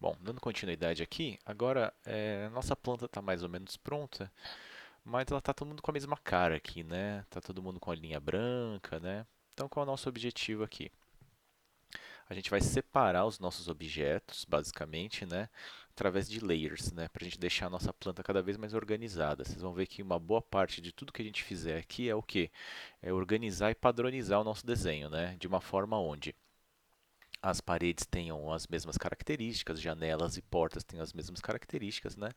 Bom, dando continuidade aqui, agora a nossa planta está mais ou menos pronta, mas ela está todo mundo com a mesma cara aqui, né? Tá todo mundo com a linha branca, né? Então, qual é o nosso objetivo aqui? A gente vai separar os nossos objetos, basicamente, né? Através de layers, né? Para a gente deixar a nossa planta cada vez mais organizada. Vocês vão ver que uma boa parte de tudo que a gente fizer aqui é o quê? É organizar e padronizar o nosso desenho, né? De uma forma onde as paredes tenham as mesmas características, janelas e portas tenham as mesmas características, né?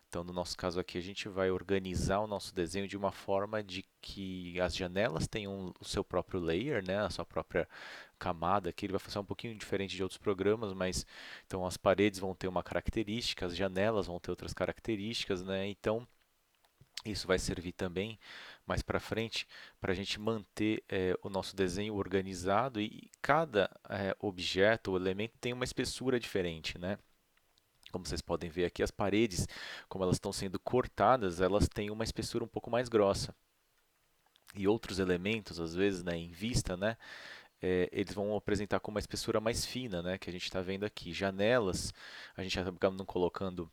Então, no nosso caso aqui, a gente vai organizar o nosso desenho de uma forma de que as janelas tenham o seu próprio layer, né? A sua própria camada, que ele vai funcionar um pouquinho diferente de outros programas, mas então as paredes vão ter uma característica, as janelas vão ter outras características, né? Então, isso vai servir também mais para frente para a gente manter o nosso desenho organizado e cada objeto ou elemento tem uma espessura diferente, né? Como vocês podem ver aqui, as paredes, como elas estão sendo cortadas, elas têm uma espessura um pouco mais grossa. E outros elementos, às vezes, né, em vista, né, eles vão apresentar com uma espessura mais fina, né, que a gente está vendo aqui. Janelas, a gente acaba não colocando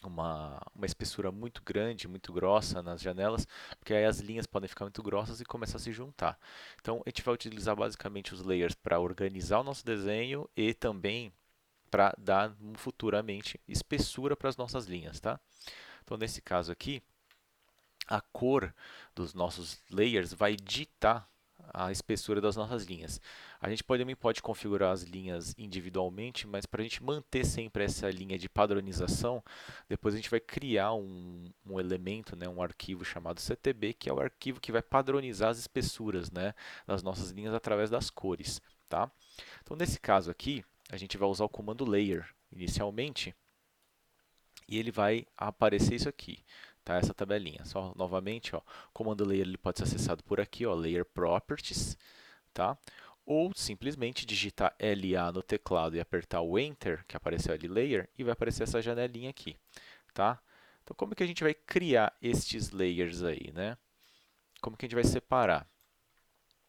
uma espessura muito grande, muito grossa nas janelas, porque aí as linhas podem ficar muito grossas e começar a se juntar. Então, a gente vai utilizar basicamente os layers para organizar o nosso desenho e também para dar futuramente espessura para as nossas linhas, tá? Então, nesse caso aqui, a cor dos nossos layers vai ditar a espessura das nossas linhas. A gente também pode configurar as linhas individualmente, mas para a gente manter sempre essa linha de padronização, depois a gente vai criar um elemento, né, um arquivo chamado CTB, que é o arquivo que vai padronizar as espessuras, né, das nossas linhas através das cores. Tá? Então, nesse caso aqui, a gente vai usar o comando layer inicialmente e ele vai aparecer isso aqui, tá? Essa tabelinha. Só novamente, ó, o comando layer ele pode ser acessado por aqui, ó, layer properties, tá? Ou simplesmente digitar LA no teclado e apertar o Enter, que apareceu ali layer, e vai aparecer essa janelinha aqui, tá? Então, como que a gente vai criar estes layers aí, né? Como que a gente vai separar?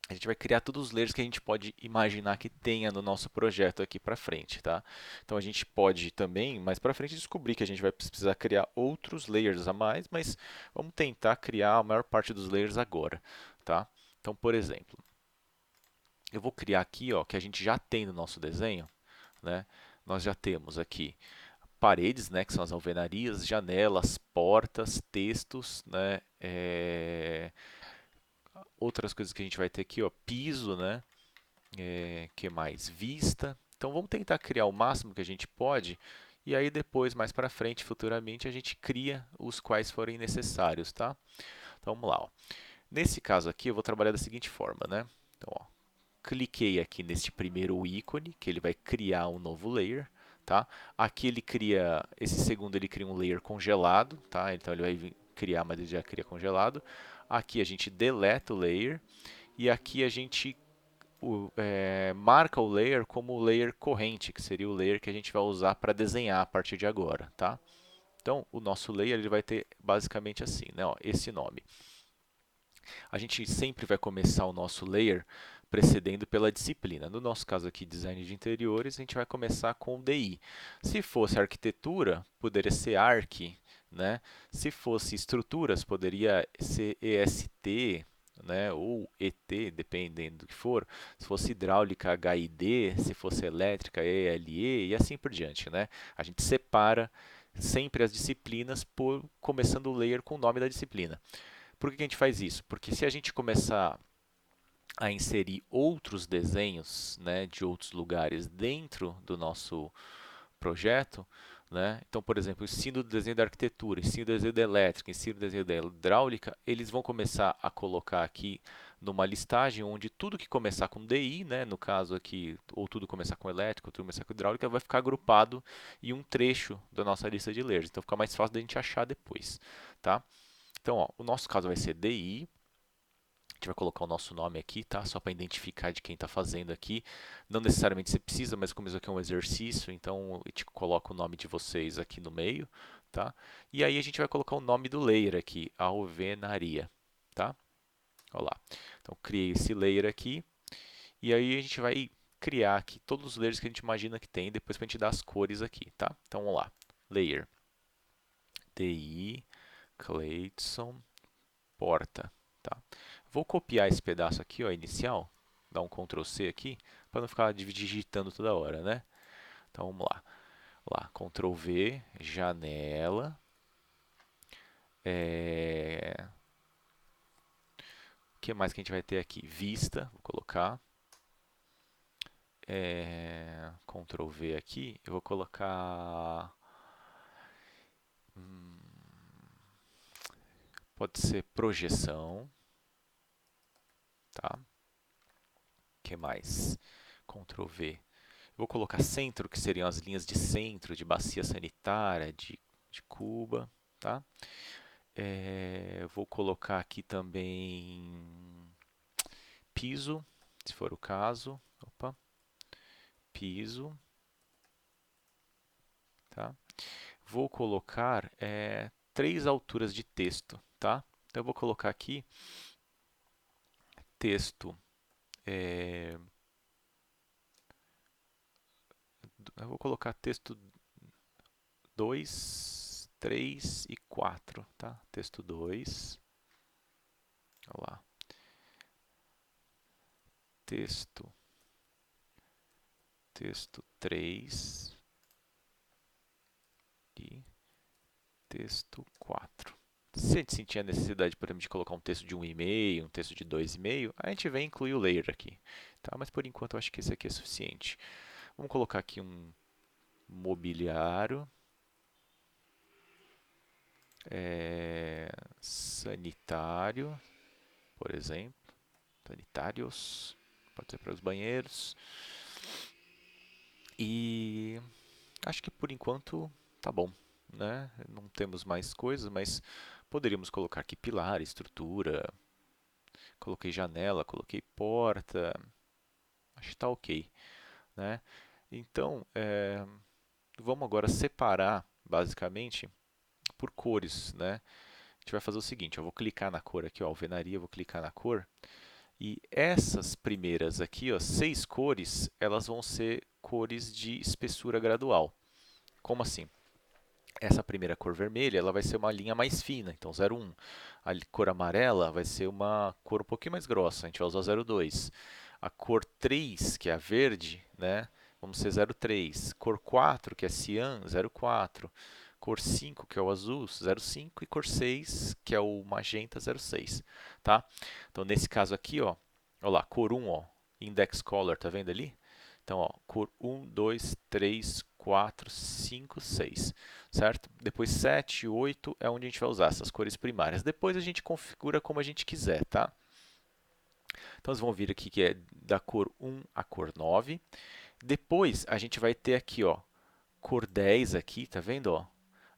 A gente vai criar todos os layers que a gente pode imaginar que tenha no nosso projeto aqui para frente, tá? Então a gente pode também, mais para frente, descobrir que a gente vai precisar criar outros layers a mais, mas vamos tentar criar a maior parte dos layers agora, tá? Então, por exemplo, eu vou criar aqui, ó, que a gente já tem no nosso desenho, né? Nós já temos aqui paredes, né, que são as alvenarias, janelas, portas, textos, né? Outras coisas que a gente vai ter aqui, ó, piso, né? Que mais? Vista. Então vamos tentar criar o máximo que a gente pode e aí depois, mais para frente, futuramente, a gente cria os quais forem necessários, tá? Então vamos lá. Ó. Nesse caso aqui, eu vou trabalhar da seguinte forma, né? Então, ó, cliquei aqui neste primeiro ícone, que ele vai criar um novo layer, tá? Aqui ele cria, esse segundo ele cria um layer congelado, tá? Então ele vai criar, mas ele já cria congelado. Aqui a gente deleta o layer e aqui a gente marca o layer como o layer corrente, que seria o layer que a gente vai usar para desenhar a partir de agora, tá? Então, o nosso layer ele vai ter basicamente assim, né? Ó, esse nome. A gente sempre vai começar o nosso layer precedendo pela disciplina. No nosso caso aqui, design de interiores, a gente vai começar com o DI. Se fosse arquitetura, poderia ser ARC, né? Se fosse estruturas, poderia ser EST, né? Ou ET, dependendo do que for. Se fosse hidráulica, HID, se fosse elétrica, ELE e assim por diante, né? A gente separa sempre as disciplinas por começando o layer com o nome da disciplina. Por que a gente faz isso? Porque se a gente começar a inserir outros desenhos, né, de outros lugares dentro do nosso projeto, né? Então, por exemplo, ensino do desenho da arquitetura, ensino do desenho da elétrica, ensino do desenho da hidráulica, eles vão começar a colocar aqui numa listagem onde tudo que começar com DI, né, no caso aqui, ou tudo começar com elétrica, ou tudo começar com hidráulica, vai ficar agrupado em um trecho da nossa lista de layers. Então, fica mais fácil da gente achar depois, tá? Então, ó, o nosso caso vai ser DI. A gente vai colocar o nosso nome aqui, tá? Só para identificar de quem está fazendo aqui. Não necessariamente você precisa, mas como isso aqui é um exercício, então eu te coloco o nome de vocês aqui no meio, tá? E aí a gente vai colocar o nome do layer aqui, alvenaria, tá? Olha lá. Então criei esse layer aqui e aí a gente vai criar aqui todos os layers que a gente imagina que tem, depois para a gente dar as cores aqui, tá? Então vamos lá. Layer. DI, Clayton, porta. Tá? Vou copiar esse pedaço aqui, ó, inicial, dar um Ctrl C aqui, para não ficar digitando toda hora, né? Então vamos lá. Ctrl V, janela. O que mais que a gente vai ter aqui? Vista, vou colocar. Ctrl V aqui, eu vou colocar. Pode ser projeção. Tá? O que mais? Ctrl V. Vou colocar centro, que seriam as linhas de centro, de bacia sanitária, de cuba. Tá? Vou colocar aqui também piso, se for o caso. Opa. Piso. Tá? Vou colocar 3 alturas de texto. Tá? Então eu vou colocar aqui texto. Eu vou colocar texto 2, 3 e 4, tá? Texto 2. Olha lá. Texto 3 e texto 4. Se a gente sentir a necessidade, por exemplo, de colocar um texto de 1,5, um texto de 2,5, a gente vem incluir o layer aqui, tá? Mas por enquanto eu acho que esse aqui é suficiente. Vamos colocar aqui um mobiliário. Sanitário, por exemplo. Sanitários, pode ser para os banheiros. E acho que por enquanto tá bom, né? Não temos mais coisas, mas poderíamos colocar aqui pilar, estrutura. Coloquei janela, coloquei porta. Acho que está ok, né? Então, vamos agora separar, basicamente, por cores, né? A gente vai fazer o seguinte, eu vou clicar na cor aqui, ó, alvenaria, vou clicar na cor. E essas primeiras aqui, ó, 6 cores, elas vão ser cores de espessura gradual. Como assim? Essa primeira cor vermelha, ela vai ser uma linha mais fina, então 0,1. A cor amarela vai ser uma cor um pouquinho mais grossa, a gente vai usar 0,2. A cor 3, que é a verde, né, vamos ser 0,3. Cor 4, que é cian, 0,4. Cor 5, que é o azul, 0,5. E cor 6, que é o magenta, 0,6. Tá? Então, nesse caso aqui, ó, olha lá, cor 1, ó, index color, tá vendo ali? Então, ó, cor 1, 2, 3, 4, 5, 6, certo? Depois 7, 8 é onde a gente vai usar essas cores primárias. Depois a gente configura como a gente quiser, tá? Então, vocês vão vir aqui que é da cor 1 à cor 9. Depois a gente vai ter aqui, ó, cor 10 aqui, tá vendo, ó?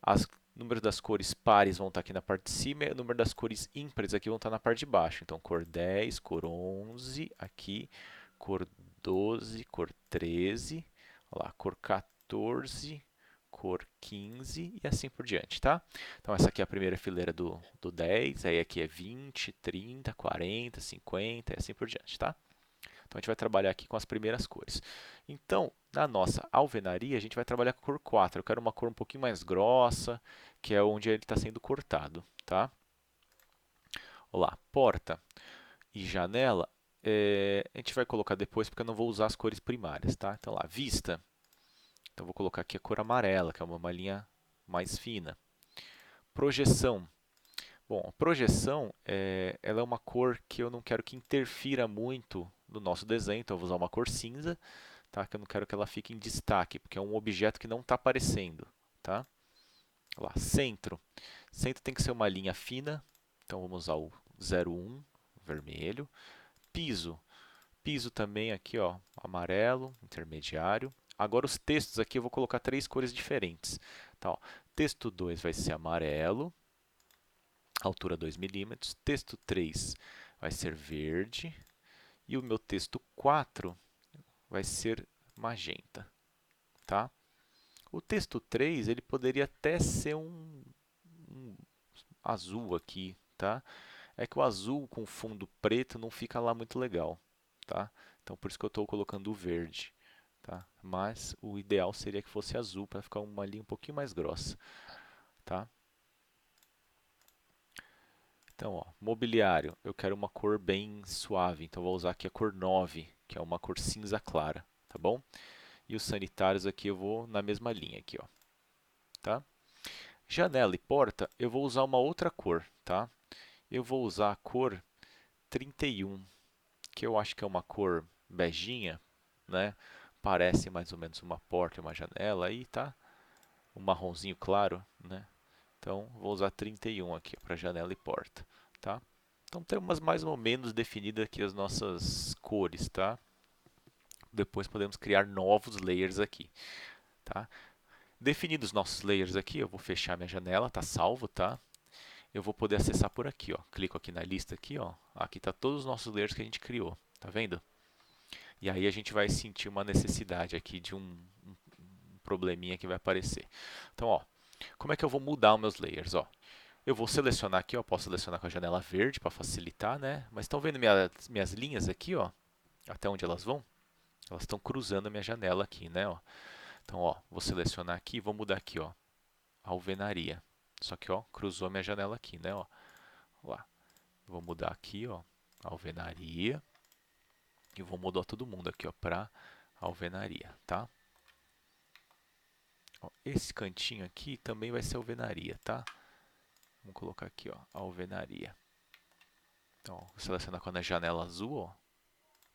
O número das cores pares vão estar aqui na parte de cima e o número das cores ímpares aqui vão estar na parte de baixo. Então, cor 10, cor 11 aqui, cor 12, cor 13, olha lá, cor 14, cor 15 e assim por diante, tá? Então, essa aqui é a primeira fileira do 10, aí aqui é 20, 30, 40, 50 e assim por diante, tá? Então, a gente vai trabalhar aqui com as primeiras cores. Então, na nossa alvenaria, a gente vai trabalhar com a cor 4. Eu quero uma cor um pouquinho mais grossa, que é onde ele está sendo cortado, tá? Olá, porta e janela, a gente vai colocar depois, porque eu não vou usar as cores primárias, tá? Então, lá, vista. Então, vou colocar aqui a cor amarela, que é uma linha mais fina. Projeção. Bom, a projeção, ela é uma cor que eu não quero que interfira muito no nosso desenho, então eu vou usar uma cor cinza, tá? Que eu não quero que ela fique em destaque, porque é um objeto que não está aparecendo, tá? Lá, centro. Centro tem que ser uma linha fina, então vamos usar o 01, vermelho. Piso. Piso também aqui, ó, amarelo, intermediário. Agora os textos aqui eu vou colocar 3 cores diferentes. Tá, ó. Texto 2 vai ser amarelo, altura 2 milímetros. Texto 3 vai ser verde. E o meu texto 4 vai ser magenta. Tá? O texto 3 ele poderia até ser um azul aqui. Tá? É que o azul com fundo preto não fica lá muito legal. tá? Então por isso que eu estou colocando o verde, tá? Mas o ideal seria que fosse azul para ficar uma linha um pouquinho mais grossa, tá? Então, ó, mobiliário, eu quero uma cor bem suave, então vou usar aqui a cor 9, que é uma cor cinza clara, tá bom? E os sanitários aqui eu vou na mesma linha aqui, ó, tá? Janela e porta, eu vou usar uma outra cor, tá? Eu vou usar a cor 31, que eu acho que é uma cor beijinha, né? Parece mais ou menos uma porta e uma janela aí, tá? Um marronzinho claro, né? Então, vou usar 31 aqui para janela e porta, tá? Então, temos mais ou menos definidas aqui as nossas cores, tá? Depois podemos criar novos layers aqui, tá? Definidos os nossos layers aqui, eu vou fechar minha janela, tá salvo, tá? Eu vou poder acessar por aqui, ó. Clico aqui na lista aqui, ó. Aqui tá todos os nossos layers que a gente criou, tá vendo? E aí a gente vai sentir uma necessidade aqui de um probleminha que vai aparecer. Então, ó, como é que eu vou mudar os meus layers, ó? Eu vou selecionar aqui, ó, posso selecionar com a janela verde para facilitar, né? Mas estão vendo minhas linhas aqui, ó? Até onde elas vão? Elas estão cruzando a minha janela aqui, né? Ó. Então, ó, vou selecionar aqui e vou mudar aqui, ó, alvenaria. Só que, ó, cruzou a minha janela aqui, né? Ó. Lá. Vou mudar aqui, ó, alvenaria. E vou mudar todo mundo aqui, ó, para alvenaria, tá? Ó, esse cantinho aqui também vai ser alvenaria, tá? Vamos colocar aqui, ó, alvenaria. Então, ó, vou selecionar com a janela azul, ó.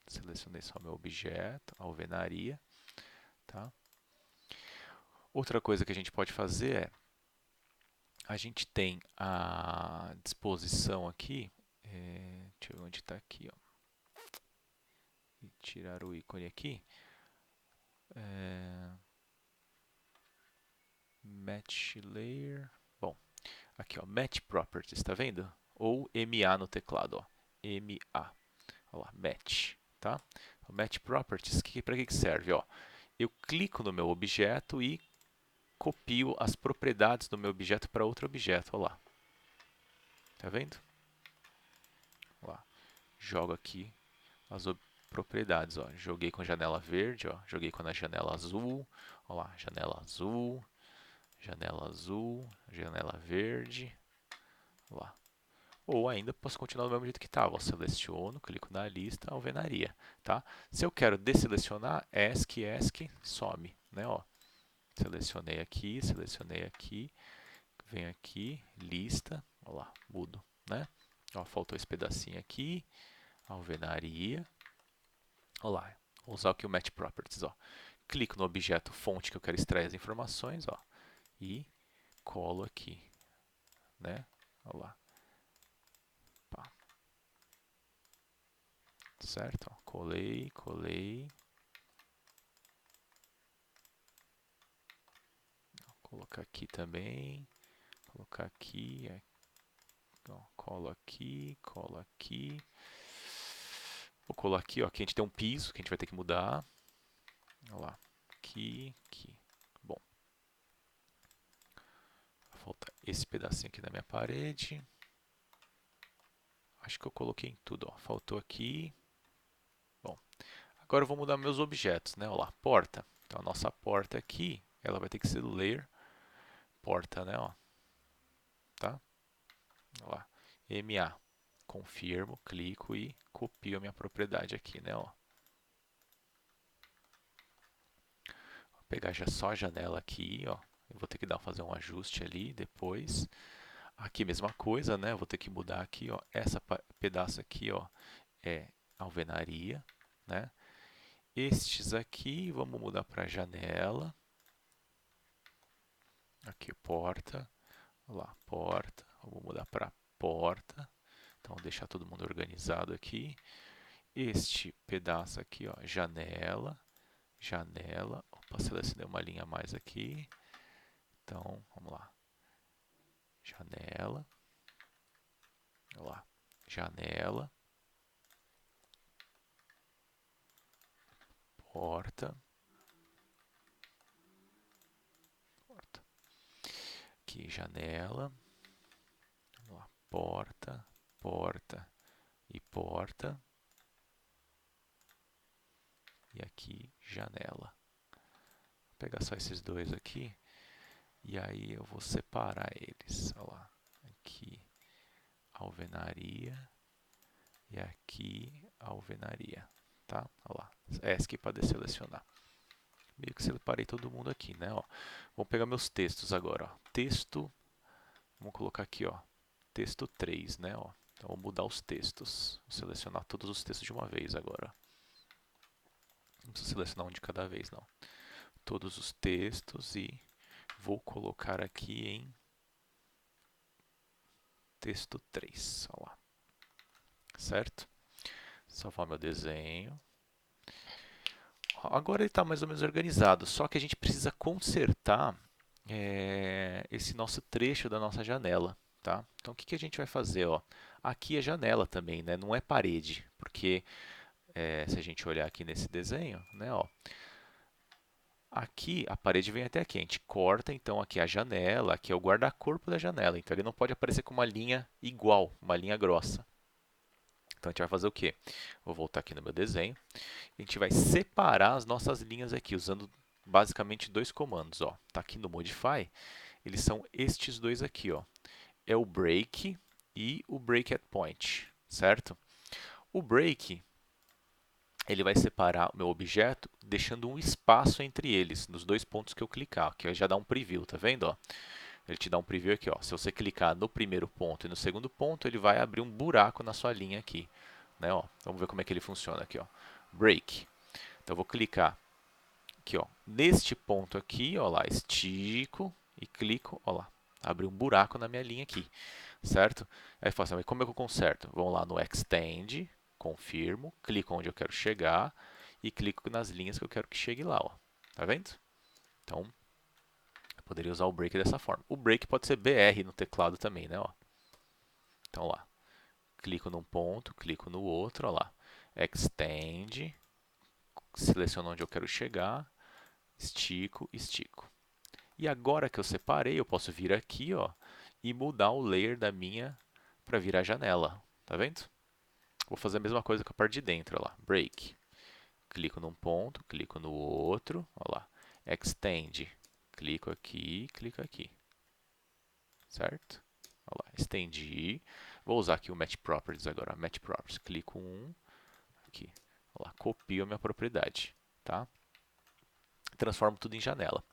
Selecionei só meu objeto, alvenaria, tá? Outra coisa que a gente pode fazer é, a gente tem a disposição aqui, deixa eu ver onde está aqui, ó. E tirar o ícone aqui, é, Match Layer, bom, aqui ó, Match Properties, está vendo? Ou MA no teclado, ó, MA, olha lá, Match, tá? O Match Properties, para que serve? Ó, eu clico no meu objeto e copio as propriedades do meu objeto para outro objeto, olha lá, tá vendo? Olha lá, jogo aqui as propriedades, ó, joguei com janela verde, ó, joguei com a janela azul, olha lá, janela azul, janela verde, lá. Ou ainda posso continuar do mesmo jeito que estava. Seleciono, clico na lista, alvenaria. Tá? Se eu quero desselecionar, ESC, some. Né? Ó, selecionei aqui, venho aqui, lista, ó lá, mudo. Né? Ó, faltou esse pedacinho aqui, alvenaria. Ó lá, vou usar aqui o Match Properties. Ó. Clico no objeto fonte que eu quero extrair as informações, ó, e colo aqui. Né? Ó lá. Pá. Certo? Ó, colei, colei. Vou colocar aqui também. Colocar aqui. Ó, colo aqui, colo aqui. Vou colar aqui, ó. Aqui a gente tem um piso que a gente vai ter que mudar. Olha lá. Aqui, aqui. Bom. Falta esse pedacinho aqui da minha parede. Acho que eu coloquei em tudo, ó. Faltou aqui. Bom. Agora eu vou mudar meus objetos, né? Olha lá, porta. Então a nossa porta aqui, ela vai ter que ser do layer porta, né? Ó. Tá? Olha lá. MA. Confirmo, clico e copio a minha propriedade aqui, né? Ó. Vou pegar já só a janela aqui, ó. Eu vou ter que fazer um ajuste ali depois. Aqui mesma coisa, né? Eu vou ter que mudar aqui, ó. Essa pedaço aqui, ó, é alvenaria, né? Estes aqui, vamos mudar para janela. Aqui, porta. Olha lá, porta. Vou mudar para porta. Então, deixar todo mundo organizado aqui. Este pedaço aqui, ó, janela. Janela. Opa, selecionei uma linha a mais aqui. Então, vamos lá. Janela. Olha lá. Janela. Porta. Porta. Aqui, janela. Vamos lá. Porta. Porta. E porta. e aqui janela. Vou pegar só esses dois aqui e aí eu vou separar eles. Olha lá, aqui alvenaria e aqui alvenaria, tá? Olha lá, ESC para desselecionar. Meio que separei todo mundo aqui, né? Ó, vou pegar meus textos agora, ó. Texto, vamos colocar aqui, ó, texto 3, né? Ó. Então vou mudar os textos, vou selecionar todos os textos de uma vez agora. Não precisa selecionar um de cada vez, não. Todos os textos e vou colocar aqui em texto 3, olha lá. Certo? Salvar meu desenho. Agora ele está mais ou menos organizado, só que a gente precisa consertar esse nosso trecho da nossa janela. Tá? Então o que a gente vai fazer? Ó? Aqui é janela também, né? Não é parede, porque se a gente olhar aqui nesse desenho, né? Ó, aqui a parede vem até aqui, a gente corta então aqui a janela, aqui é o guarda-corpo da janela, então ele não pode aparecer com uma linha igual, uma linha grossa. Então a gente vai fazer o quê? Vou voltar aqui no meu desenho. A gente vai separar as nossas linhas aqui, usando basicamente dois comandos. Ó. Tá aqui no Modify, eles são estes dois aqui. Ó. É o Break e o Break at Point, certo? O Break, ele vai separar o meu objeto, deixando um espaço entre eles, nos dois pontos que eu clicar, que já dá um preview, tá vendo? Ó? Ele te dá um preview aqui. Ó. Se você clicar no primeiro ponto e no segundo ponto, ele vai abrir um buraco na sua linha aqui. Né, ó. Vamos ver como é que ele funciona aqui. Ó. Break. Então eu vou clicar aqui, ó, neste ponto aqui, ó lá, estico e clico, ó lá, abre um buraco na minha linha aqui, certo? Aí eu falo assim, mas como é que eu conserto? Vamos lá no Extend, confirmo, clico onde eu quero chegar e clico nas linhas que eu quero que chegue lá, ó. Tá vendo? Então, eu poderia usar o break dessa forma. O break pode ser BR no teclado também, né? Ó. Então, lá, clico num ponto, clico no outro, ó lá, Extend, seleciono onde eu quero chegar, estico, estico. E agora que eu separei, eu posso vir aqui, ó, e mudar o layer da minha para virar janela. Tá vendo? Vou fazer a mesma coisa com a parte de dentro, ó lá. Break. Clico num ponto, clico no outro, ó lá. Extend. Clico aqui. Certo? Ó lá, estendi. Vou usar aqui o Match Properties agora. Match Properties. Clico aqui. Ó lá, copio a minha propriedade, tá? Transformo tudo em janela.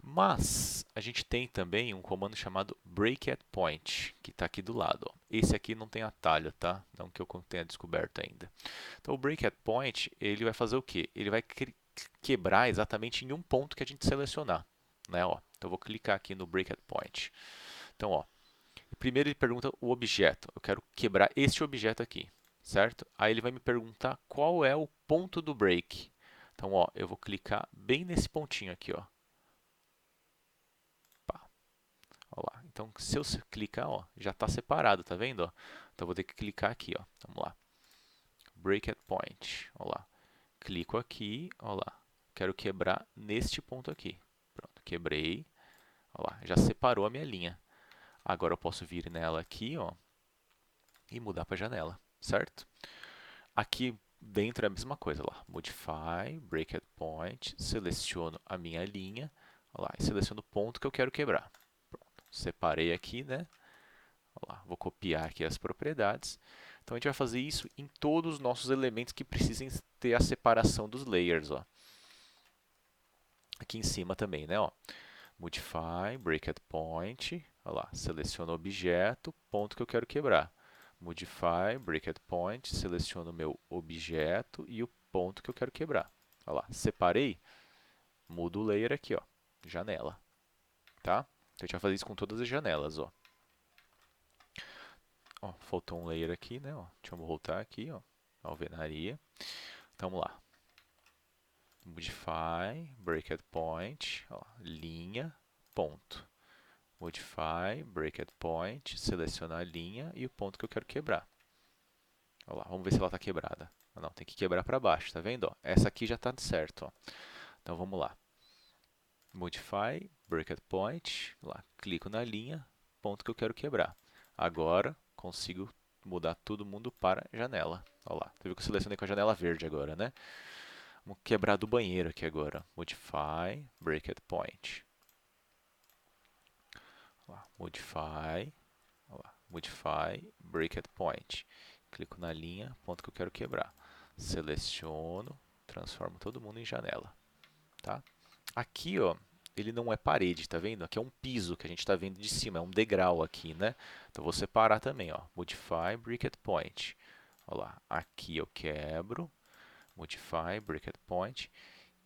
Mas a gente tem também um comando chamado break at point, que está aqui do lado. Ó. Esse aqui não tem atalho, tá? Não que eu tenha descoberto ainda. Então o break at point, ele vai fazer o quê? Ele vai quebrar exatamente em um ponto que a gente selecionar. Né? Ó. Então eu vou clicar aqui no break at point. Então, ó, primeiro ele pergunta o objeto. Eu quero quebrar este objeto aqui, certo? Aí ele vai me perguntar qual é o ponto do break. Então, ó, eu vou clicar bem nesse pontinho aqui, ó. Ó lá. Então, se eu clicar, ó, já está separado, tá vendo? Ó? Então, vou ter que clicar aqui, ó. Vamos lá. Break at point. Ó lá. Clico aqui, ó lá. Quero quebrar neste ponto aqui. Pronto, quebrei. Ó lá, já separou a minha linha. Agora eu posso vir nela aqui, ó, e mudar para janela, certo? Aqui dentro é a mesma coisa, lá. Modify, break at point, seleciono a minha linha, ó lá, e seleciono o ponto que eu quero quebrar. Pronto, separei aqui, né? Lá, vou copiar aqui as propriedades. Então a gente vai fazer isso em todos os nossos elementos que precisem ter a separação dos layers. Ó. Aqui em cima também, né? Ó. Modify, break at point, olha lá, seleciono o objeto, ponto que eu quero quebrar. Modify, break at point, seleciono o meu objeto e o ponto que eu quero quebrar. Olha lá, separei, mudo o layer aqui, ó, janela. Tá? Então a gente vai fazer isso com todas as janelas, ó. Ó, faltou um layer aqui, né? Ó. Deixa eu voltar aqui, ó. Alvenaria. Então, vamos lá. Modify, break at point, ó, linha, ponto. Modify, break at point, selecionar a linha e o ponto que eu quero quebrar. Ó lá, vamos ver se ela está quebrada. Não, tem que quebrar para baixo, tá vendo? Ó, essa aqui já está certo. Ó. Então, vamos lá. Modify, break at point, lá, clico na linha, ponto que eu quero quebrar. Agora, consigo mudar todo mundo para janela. Olha lá, você viu que eu selecionei com a janela verde agora, né? Vamos quebrar do banheiro aqui agora. Modify, Break at Point. Lá, Modify, lá, Modify, Break at Point. Clico na linha, ponto que eu quero quebrar. Seleciono, transformo todo mundo em janela. Tá? Aqui, ó, ele não é parede, tá vendo? Aqui é um piso que a gente está vendo de cima, é um degrau aqui, né? Então vou separar também, ó. Modify, Break at Point. Olha lá, aqui eu quebro, Modify, Break at Point,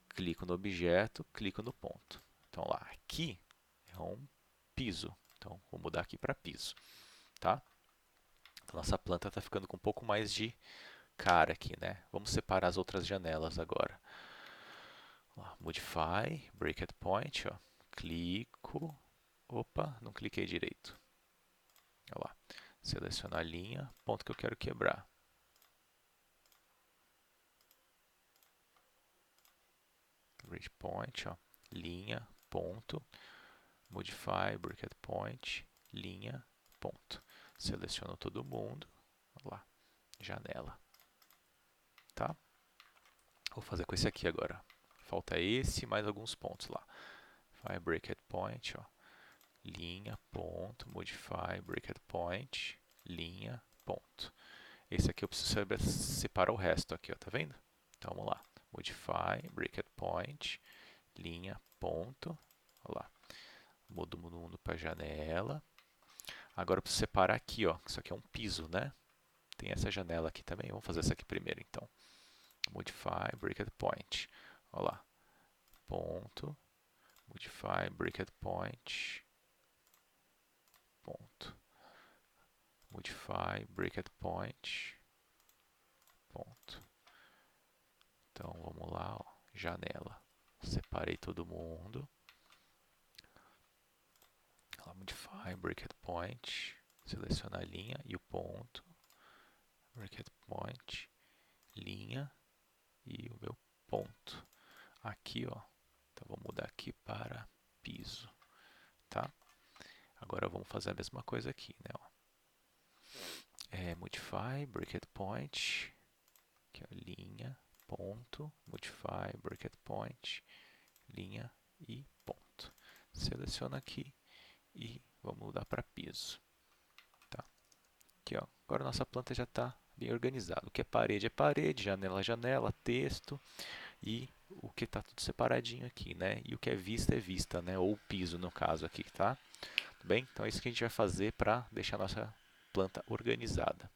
clico no objeto, clico no ponto. Então lá, aqui é um piso. Então vou mudar aqui para piso, tá? Então, nossa planta está ficando com um pouco mais de cara aqui, né? Vamos separar as outras janelas agora. Lá, Modify, Break at Point, ó. Clico. Opa, não cliquei direito. Olha lá. Seleciono a linha, ponto que eu quero quebrar. Break Point, ó. Linha, ponto. Modify, Break at Point, linha, ponto. Seleciono todo mundo. Olha lá. Janela. Tá? Vou fazer com esse aqui agora. Falta esse mais alguns pontos lá. Vai Break at Point, ó. Linha, ponto, modify, break at point, linha, ponto. Esse aqui eu preciso separar o resto aqui, ó, tá vendo? Então vamos lá. Modify, break at point, linha, ponto. Olha lá. Mudo o mundo para janela. Agora eu preciso separar aqui, ó. Isso aqui é um piso, né? Tem essa janela aqui também. Vamos fazer essa aqui primeiro, então. Modify, break at point. Olha lá. Ponto. Modify, break at point. Ponto. Modify, break at point. Ponto. Então vamos lá, ó, janela. Separei todo mundo. Lá, modify, break at point. Seleciona a linha e o ponto. Break at point, linha e o meu ponto. Aqui, ó. Então vou mudar aqui para piso, tá? Agora vamos fazer a mesma coisa aqui, né? Ó. Modify, break at point, aqui, ó, linha, ponto, modify, break at point, linha e ponto. Seleciona aqui e vamos mudar para piso. Tá? Aqui, ó. Agora nossa planta já está bem organizada. O que é parede, janela é janela, texto e o que está tudo separadinho aqui, né? E o que é vista, né? Ou piso no caso aqui, tá? Tudo bem? Então é isso que a gente vai fazer para deixar a nossa planta organizada.